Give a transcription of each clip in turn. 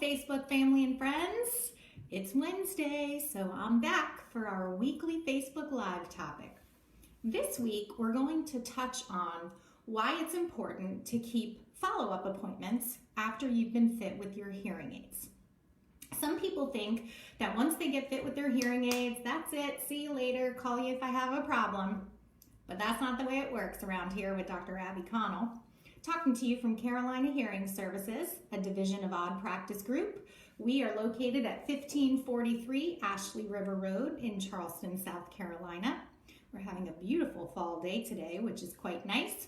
Facebook family and friends. It's Wednesday, so I'm back for our weekly Facebook Live topic. This week, we're going to touch on why it's important to keep follow-up appointments after you've been fit with your hearing aids. Some people think that once they get fit with their hearing aids, that's it, see you later, call you if I have a problem. But that's not the way it works around here with Dr. Abby Connell. Talking to you from Carolina Hearing Services, a division of Odd Practice Group. We are located at 1543 Ashley River Road in Charleston, South Carolina. We're having a beautiful fall day today, which is quite nice.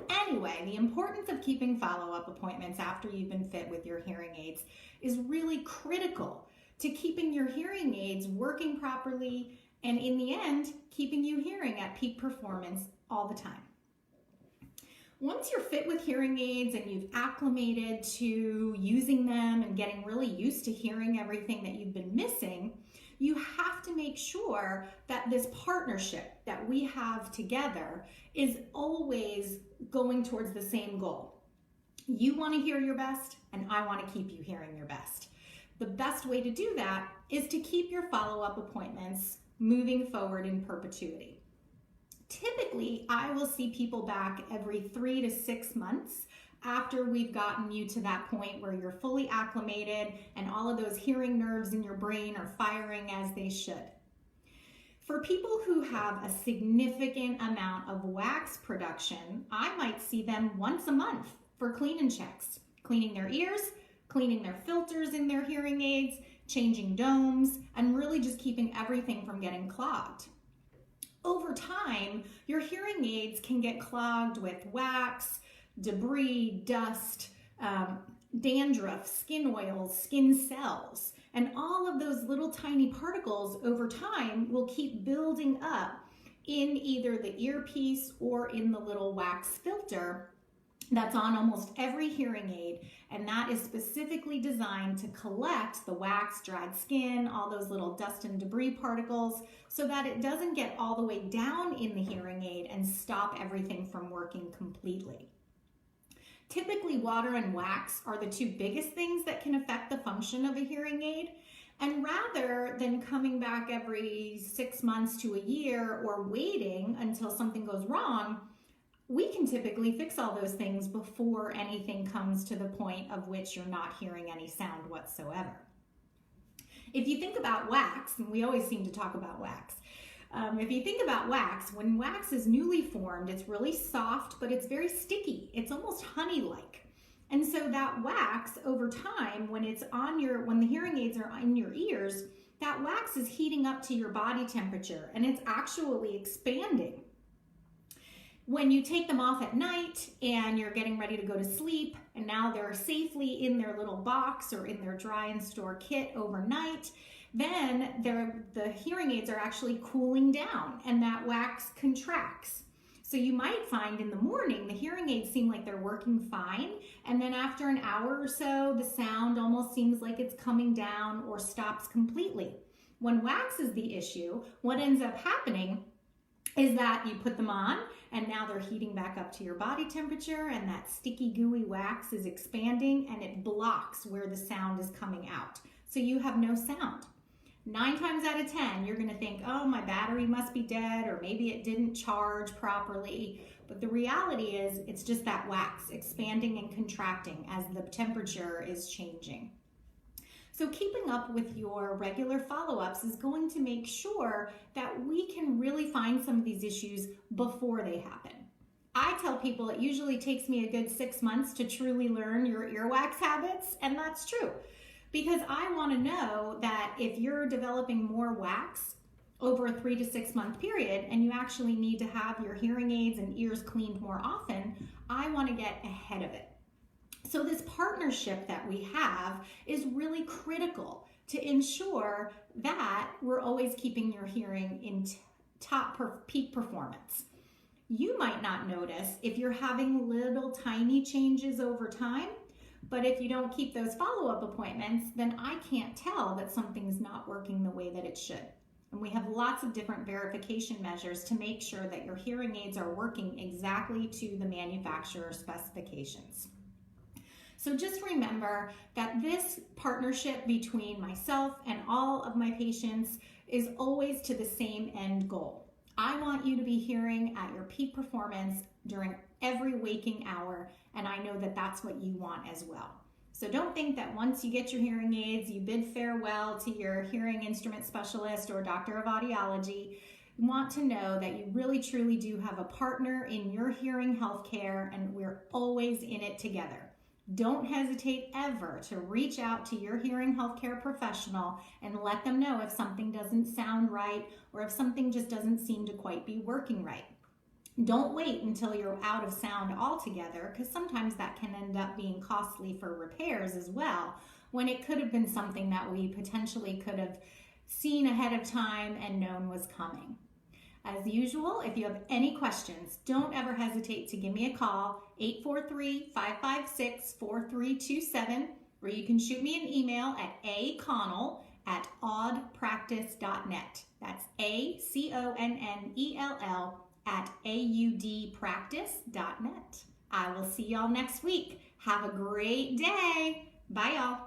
Anyway, the importance of keeping follow-up appointments after you've been fit with your hearing aids is really critical to keeping your hearing aids working properly and in the end, keeping you hearing at peak performance all the time. Once you're fit with hearing aids and you've acclimated to using them and getting really used to hearing everything that you've been missing, you have to make sure that this partnership that we have together is always going towards the same goal. You want to hear your best, and I want to keep you hearing your best. The best way to do that is to keep your follow-up appointments moving forward in perpetuity. Typically, I will see people back every 3 to 6 months after we've gotten you to that point where you're fully acclimated and all of those hearing nerves in your brain are firing as they should. For people who have a significant amount of wax production, I might see them once a month for clean and checks, cleaning their ears, cleaning their filters in their hearing aids, changing domes, and really just keeping everything from getting clogged. Over time, your hearing aids can get clogged with wax, debris, dust, dandruff, skin oils, skin cells, and all of those little tiny particles over time will keep building up in either the earpiece or in the little wax filter that's on almost every hearing aid, and that is specifically designed to collect the wax, dried skin, all those little dust and debris particles so that it doesn't get all the way down in the hearing aid and stop everything from working completely. Typically, water and wax are the two biggest things that can affect the function of a hearing aid, and rather than coming back every 6 months to a year or waiting until something goes wrong, we can typically fix all those things before anything comes to the point of which you're not hearing any sound whatsoever. If you think about wax, and we always seem to talk about wax, if you think about wax, when wax is newly formed, it's really soft, but it's very sticky. It's almost honey-like. And so that wax over time, when the hearing aids are in your ears, that wax is heating up to your body temperature and it's actually expanding. When you take them off at night and you're getting ready to go to sleep and now they're safely in their little box or in their dry and store kit overnight, then the hearing aids are actually cooling down and that wax contracts. So you might find in the morning the hearing aids seem like they're working fine, and then after an hour or so the sound almost seems like it's coming down or stops completely. When wax is the issue, what ends up happening is that you put them on and now they're heating back up to your body temperature and that sticky gooey wax is expanding and it blocks where the sound is coming out. So you have no sound. 9 times out of 10, you're gonna think, oh, my battery must be dead or maybe it didn't charge properly. But the reality is it's just that wax expanding and contracting as the temperature is changing. So keeping up with your regular follow-ups is going to make sure that we can really find some of these issues before they happen. I tell people it usually takes me a good 6 months to truly learn your earwax habits, and that's true. Because I want to know that if you're developing more wax over a 3 to 6 month period and you actually need to have your hearing aids and ears cleaned more often, I want to get ahead of it. So this partnership that we have is really critical to ensure that we're always keeping your hearing in peak performance. You might not notice if you're having little tiny changes over time, but if you don't keep those follow-up appointments, then I can't tell that something's not working the way that it should. And we have lots of different verification measures to make sure that your hearing aids are working exactly to the manufacturer specifications. So just remember that this partnership between myself and all of my patients is always to the same end goal. I want you to be hearing at your peak performance during every waking hour, and I know that that's what you want as well. So don't think that once you get your hearing aids, you bid farewell to your hearing instrument specialist or doctor of audiology. You want to know that you really truly do have a partner in your hearing healthcare, and we're always in it together. Don't hesitate ever to reach out to your hearing healthcare professional and let them know if something doesn't sound right or if something just doesn't seem to quite be working right. Don't wait until you're out of sound altogether, because sometimes that can end up being costly for repairs as well, when it could have been something that we potentially could have seen ahead of time and known was coming. As usual, if you have any questions, don't ever hesitate to give me a call, 843-556-4327, or you can shoot me an email at aconnell@audpractice.net. That's ACONNELL@audpractice.net. I will see y'all next week. Have a great day. Bye, y'all.